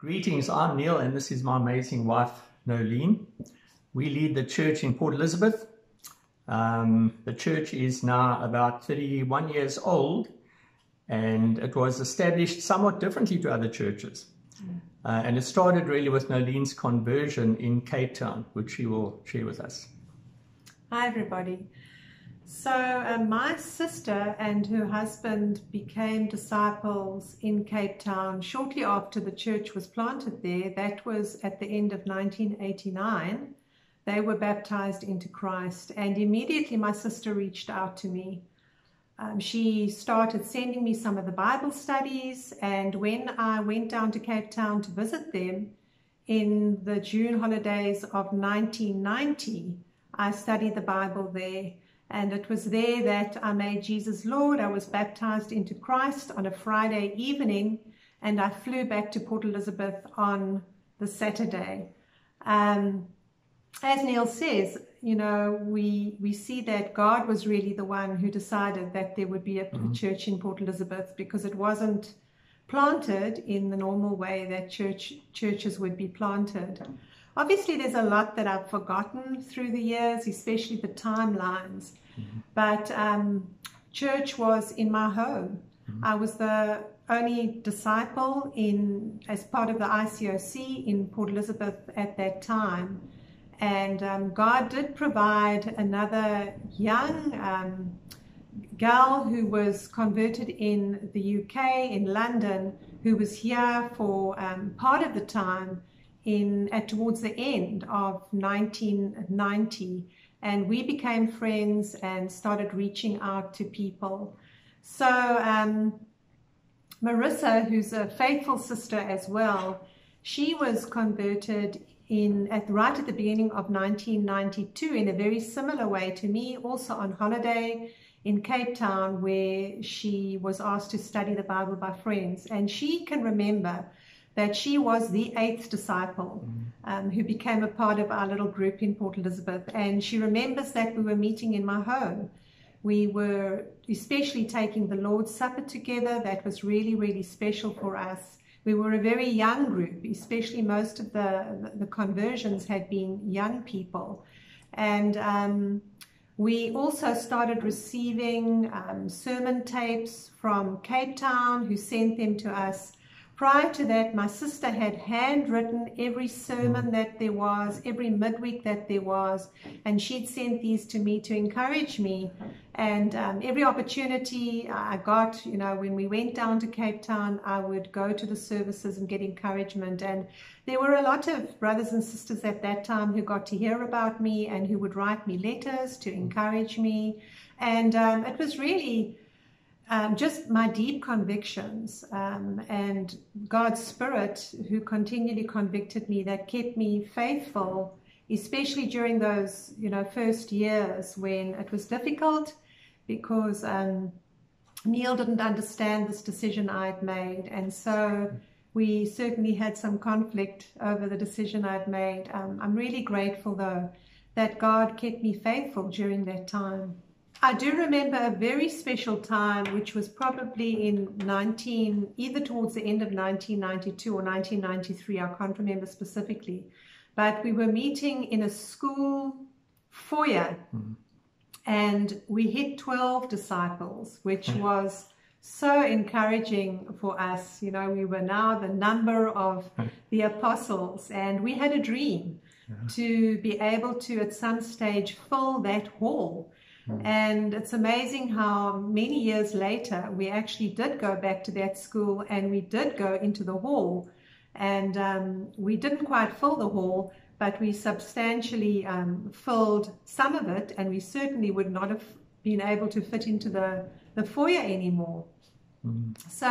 Greetings, I'm Neil, and this is my amazing wife, Noeleen. We lead the church in Port Elizabeth. The church is now about 31 years old, and it was established somewhat differently to other churches. And it started really with Noeleen's conversion in Cape Town, which she will share with us. Hi everybody. So my sister and her husband became disciples in Cape Town shortly after the church was planted there. That was at the end of 1989. They were baptized into Christ, and immediately my sister reached out to me. She started sending me some of the Bible studies, and when I went down to Cape Town to visit them in the June holidays of 1990, I studied the Bible there. And it was there that I made Jesus Lord. I was baptized into Christ on a Friday evening, and I flew back to Port Elizabeth on the Saturday. As Neil says, you know, we see that God was really the one who decided that there would be a church in Port Elizabeth, because it wasn't planted in the normal way that churches would be planted. Obviously, there's a lot that I've forgotten through the years, especially the timelines. But church was in my home. I was the only disciple as part of the ICOC in Port Elizabeth at that time. And God did provide another young gal who was converted in the UK, in London, who was here for part of the time towards the end of 1990. And we became friends and started reaching out to people. So Marissa, who's a faithful sister as well, she was converted right at the beginning of 1992 in a very similar way to me, also on holiday in Cape Town, where she was asked to study the Bible by friends. And she can remember that she was the 8th disciple who became a part of our little group in Port Elizabeth. And she remembers that we were meeting in my home. We were especially taking the Lord's Supper together. That was really, really special for us. We were a very young group, especially most of the conversions had been young people. And we also started receiving sermon tapes from Cape Town, who sent them to us. Prior to that, my sister had handwritten every sermon that there was, every midweek that there was, and she'd sent these to me to encourage me. And every opportunity I got, you know, when we went down to Cape Town, I would go to the services and get encouragement. And there were a lot of brothers and sisters at that time who got to hear about me and who would write me letters to encourage me. And it was really just my deep convictions and God's Spirit who continually convicted me, that kept me faithful, especially during those, you know, first years when it was difficult, because Neil didn't understand this decision I'd made. And so we certainly had some conflict over the decision I'd made. I'm really grateful, though, that God kept me faithful during that time. I do remember a very special time, which was probably either towards the end of 1992 or 1993, I can't remember specifically, but we were meeting in a school foyer, and we hit 12 disciples, which was so encouraging for us. You know, we were now the number of the apostles, and we had a dream to be able to, at some stage, fill that hall. And it's amazing how many years later we actually did go back to that school, and we did go into the hall, and we didn't quite fill the hall, but we substantially filled some of it, and we certainly would not have been able to fit into the foyer anymore. So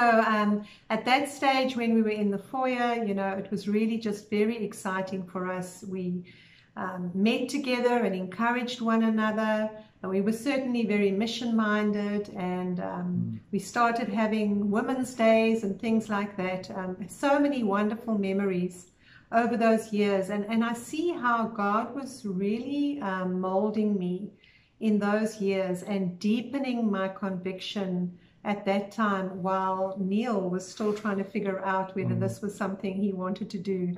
at that stage, when we were in the foyer, you know, it was really just very exciting for us. We met together and encouraged one another. We were certainly very mission-minded, and we started having women's days and things like that. So many wonderful memories over those years. And I see how God was really molding me in those years and deepening my conviction at that time while Neil was still trying to figure out whether this was something he wanted to do.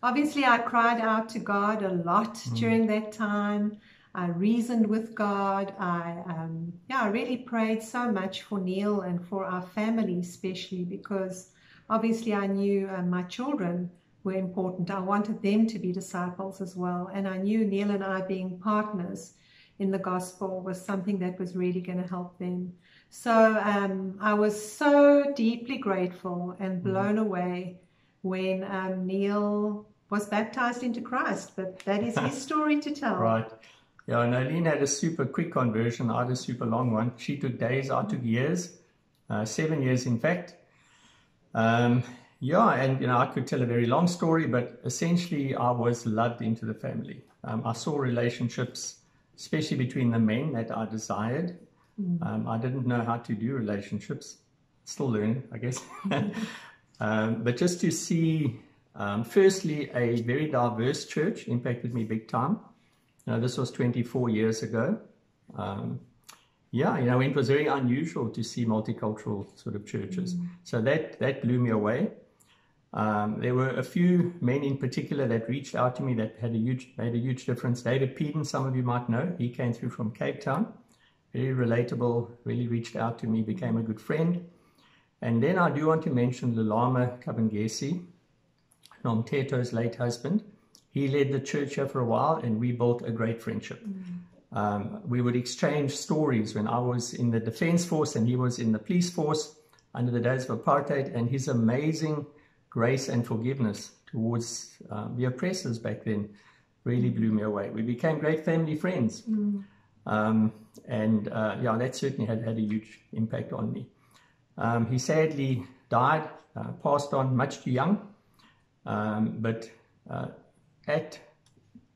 Obviously, I cried out to God a lot during that time. I reasoned with God. I really prayed so much for Neil and for our family, especially because obviously I knew my children were important. I wanted them to be disciples as well. And I knew Neil and I being partners in the gospel was something that was really going to help them. So I was so deeply grateful and blown away when Neil was baptized into Christ. But that is his story to tell. Right. Yeah, Noeleen had a super quick conversion. I had a super long one. She took days, I took years, 7 years in fact. Yeah, and you know, I could tell a very long story, but essentially I was loved into the family. I saw relationships, especially between the men, that I desired. I didn't know how to do relationships. Still learning, I guess. But just to see, firstly, a very diverse church impacted me big time. This was 24 years ago. Yeah, you know, it was very unusual to see multicultural sort of churches. So that blew me away. There were a few men in particular that reached out to me that made a huge difference. David Peden, some of you might know, he came through from Cape Town. Very relatable, really reached out to me, became a good friend. And then I do want to mention Lulama Kabingesi, Nomteto's late husband. He led the church here for a while, and we built a great friendship. We would exchange stories when I was in the defense force and he was in the police force under the days of apartheid, and his amazing grace and forgiveness towards the oppressors back then really blew me away. We became great family friends. Yeah, that certainly had a huge impact on me. He sadly died, passed on much too young, but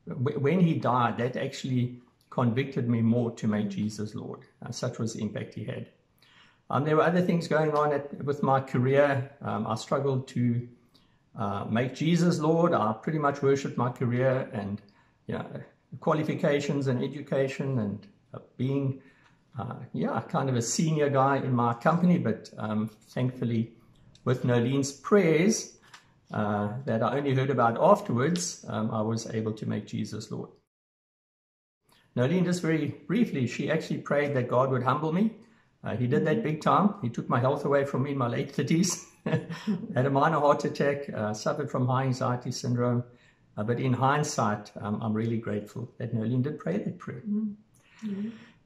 when he died, that actually convicted me more to make Jesus Lord. Such was the impact he had. There were other things going on with my career. I struggled to make Jesus Lord. I pretty much worshipped my career and, you know, qualifications and education and being, kind of a senior guy in my company. But thankfully, with Noeleen's prayers that I only heard about afterwards, I was able to make Jesus Lord. Noeleen, just very briefly, she actually prayed that God would humble me. He did that big time. He took my health away from me in my late 30s. Had a minor heart attack, suffered from high anxiety syndrome. But in hindsight, I'm really grateful that Noeleen did pray that prayer.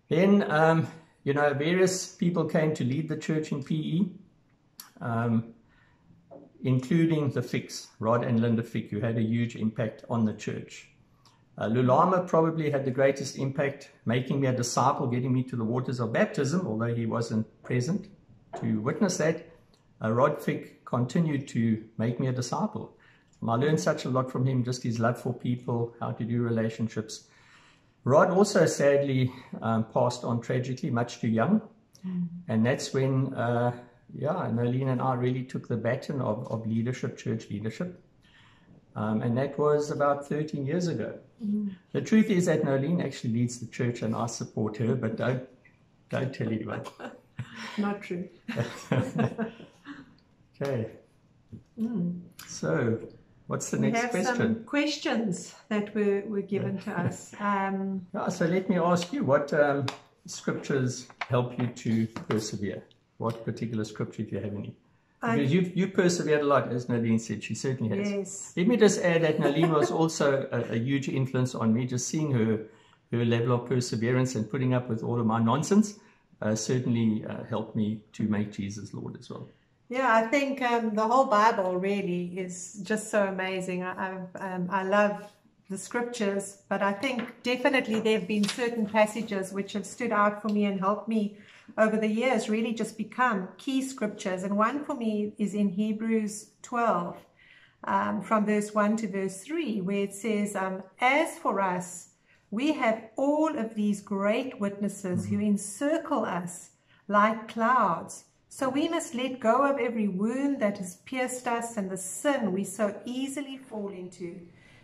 Then, you know, various people came to lead the church in PE, including the Ficks, Rod and Linda Fick, who had a huge impact on the church. Lulama probably had the greatest impact, making me a disciple, getting me to the waters of baptism, although he wasn't present to witness that. Rod Fick continued to make me a disciple. I learned such a lot from him, just his love for people, how to do relationships. Rod also sadly passed on tragically, much too young. And that's when, Noeleen and I really took the baton of leadership, church leadership. And that was about 13 years ago. The truth is that Noeleen actually leads the church and I support her, but don't tell anyone. Not true. Okay. So, what's the next question? We have some questions that were given to us. So let me ask you, what scriptures help you to persevere? What particular scripture, if you have any? Because you've persevered a lot, as Noeleen said. She certainly has. Yes. Let me just add that Noeleen was also a huge influence on me. Just seeing her level of perseverance and putting up with all of my nonsense certainly helped me to make Jesus Lord as well. Yeah, I think the whole Bible really is just so amazing. I love the scriptures, but I think definitely there have been certain passages which have stood out for me and helped me over the years really just become key scriptures. And one for me is in Hebrews 12, from verse 1 to verse 3, where it says, as for us, we have all of these great witnesses who encircle us like clouds. So we must let go of every wound that has pierced us and the sin we so easily fall into.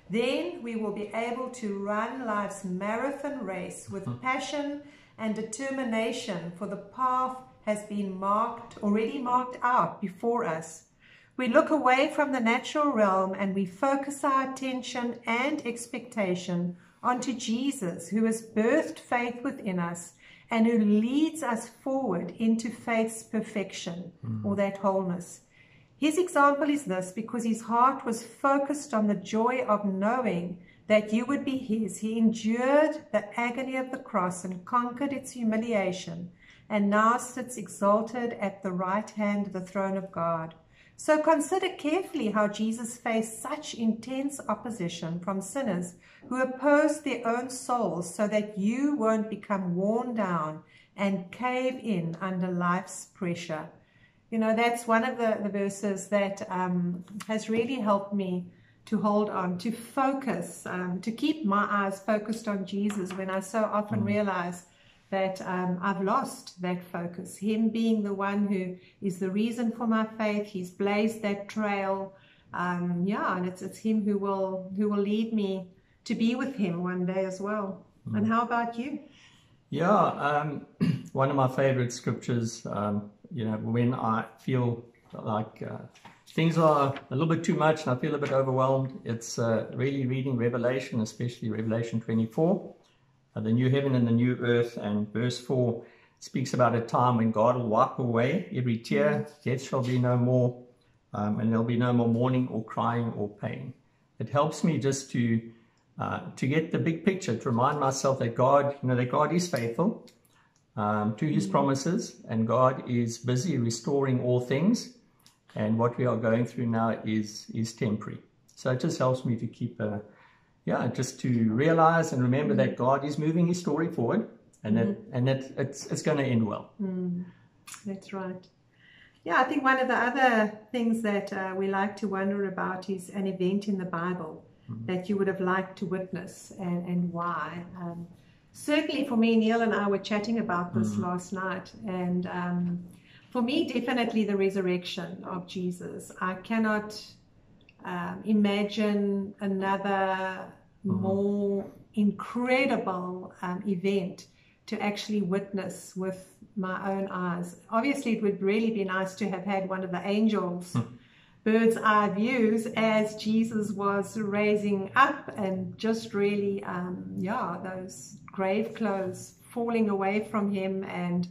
Then we will be able to run life's marathon race with passion and determination, for the path has been already marked out before us. We look away from the natural realm and we focus our attention and expectation onto Jesus, who has birthed faith within us and who leads us forward into faith's perfection, or that wholeness. His example is this: because his heart was focused on the joy of knowing that you would be his, he endured the agony of the cross and conquered its humiliation, and now sits exalted at the right hand of the throne of God. So consider carefully how Jesus faced such intense opposition from sinners who opposed their own souls, so that you won't become worn down and cave in under life's pressure. You know, that's one of the verses that has really helped me to hold on, to focus, to keep my eyes focused on Jesus when I so often realize that I've lost that focus. Him being the one who is the reason for my faith, he's blazed that trail. Yeah, and it's him who will lead me to be with him one day as well. And how about you? Yeah, one of my favorite scriptures, you know, when I feel like things are a little bit too much and I feel a bit overwhelmed, it's really reading Revelation, especially Revelation 24. The new heaven and the new earth, and verse 4 speaks about a time when God will wipe away every tear, death shall be no more, and there'll be no more mourning or crying or pain. It helps me just to get the big picture, to remind myself that God, you know, that God is faithful to his promises, and God is busy restoring all things, and what we are going through now is temporary. So it just helps me to keep just to realize and remember that God is moving his story forward, and that it's going to end well. That's right. Yeah, I think one of the other things that we like to wonder about is an event in the Bible that you would have liked to witness, and why. Certainly for me, Neil and I were chatting about this last night, and for me, definitely the resurrection of Jesus. I cannot imagine another more incredible event to actually witness with my own eyes. Obviously, it would really be nice to have had one of the angels' bird's eye views as Jesus was raising up, and just really, those grave clothes falling away from him and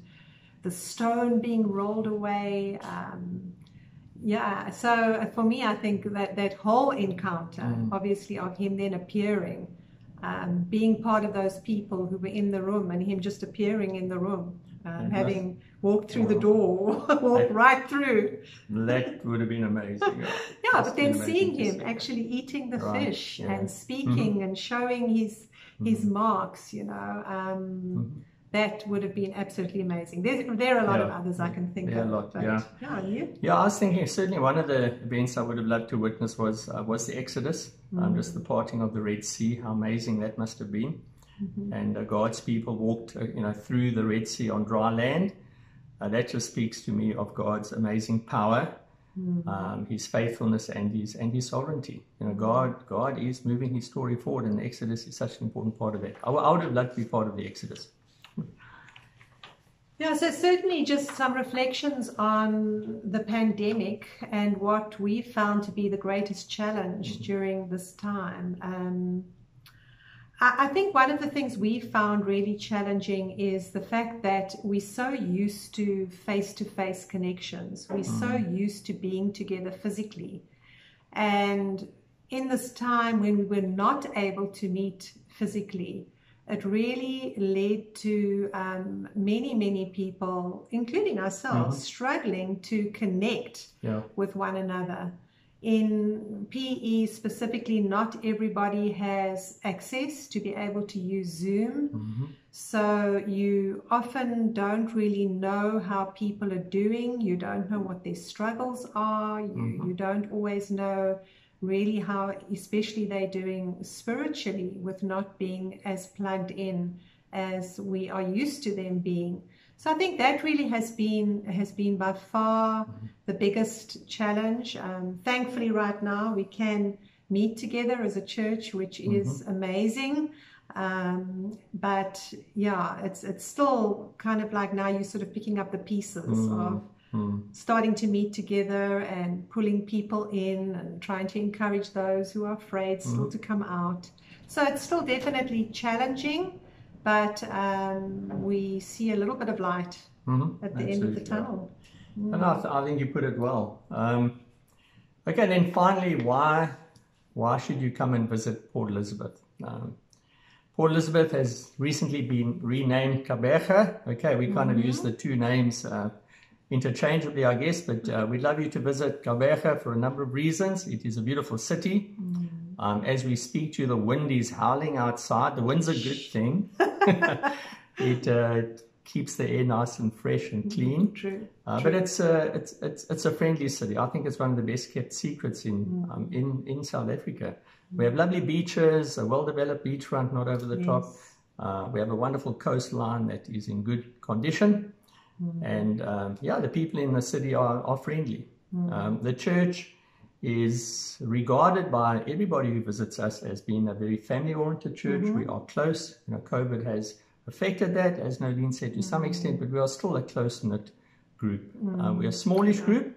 the stone being rolled away. So for me, I think that whole encounter, obviously, of him then appearing, being part of those people who were in the room, and him just appearing in the room, having walked through the door, walked right through. That would have been amazing. Yeah, but then seeing him actually eating the fish and speaking and showing his marks, you know, that would have been absolutely amazing. There are a lot of others I can think of. Yeah, I was thinking certainly one of the events I would have loved to witness was the Exodus, just the parting of the Red Sea. How amazing that must have been. And God's people walked, through the Red Sea on dry land. That just speaks to me of God's amazing power, his faithfulness, and his sovereignty. You know, God is moving his story forward, and the Exodus is such an important part of that. I would have loved to be part of the Exodus. Yeah, so certainly just some reflections on the pandemic and what we found to be the greatest challenge during this time. I think one of the things we found really challenging is the fact that we're so used to face-to-face connections. We're so used to being together physically. And in this time when we were not able to meet physically, it really led to many people, including ourselves, struggling to connect with one another. In PE specifically, not everybody has access to be able to use Zoom. So you often don't really know how people are doing. You don't know what their struggles are. You don't always know really how especially they're doing spiritually, with not being as plugged in as we are used to them being. So I think that really has been by far the biggest challenge. Thankfully right now we can meet together as a church, which is amazing. But yeah, it's still kind of like now you're sort of picking up the pieces of starting to meet together and pulling people in and trying to encourage those who are afraid still to come out. So it's still definitely challenging, but we see a little bit of light at the end of the tunnel. And I think you put it well. Okay, then finally, why should you come and visit Port Elizabeth? Port Elizabeth has recently been renamed Gqeberha. Okay, we kind of use the two names interchangeably, I guess, but we'd love you to visit Gqeberha for a number of reasons. It is a beautiful city. As we speak to you, the wind is howling outside. The wind's a good thing. It keeps the air nice and fresh and clean. True. But it's a friendly city. I think it's one of the best kept secrets in South Africa. We have lovely beaches, a well-developed beachfront, not over the top. We have a wonderful coastline that is in good condition. And yeah, the people in the city are friendly. The church is regarded by everybody who visits us as being a very family-oriented church. We are close. You know, COVID has affected that, as Noeleen said, to some extent, but we are still a close-knit group. We're a smallish group,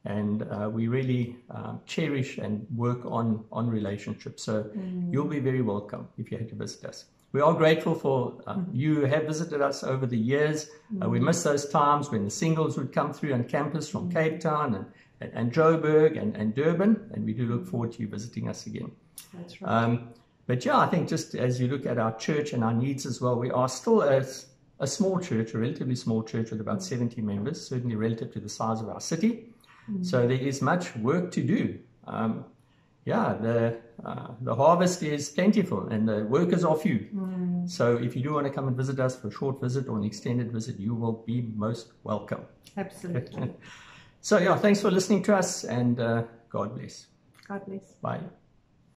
and we really cherish and work on relationships. So you'll be very welcome if you had to visit us. We are grateful for you who have visited us over the years. We miss those times when the singles would come through on campus from Cape Town and Joburg and Durban, and we do look forward to you visiting us again. That's right. But yeah, I think just as you look at our church and our needs as well, we are still a small church, a relatively small church with about 70 members, certainly relative to the size of our city. So there is much work to do. Yeah, the harvest is plentiful and the workers are few. So if you do want to come and visit us for a short visit or an extended visit, you will be most welcome. Absolutely. So yeah, thanks for listening to us, and God bless. God bless. Bye.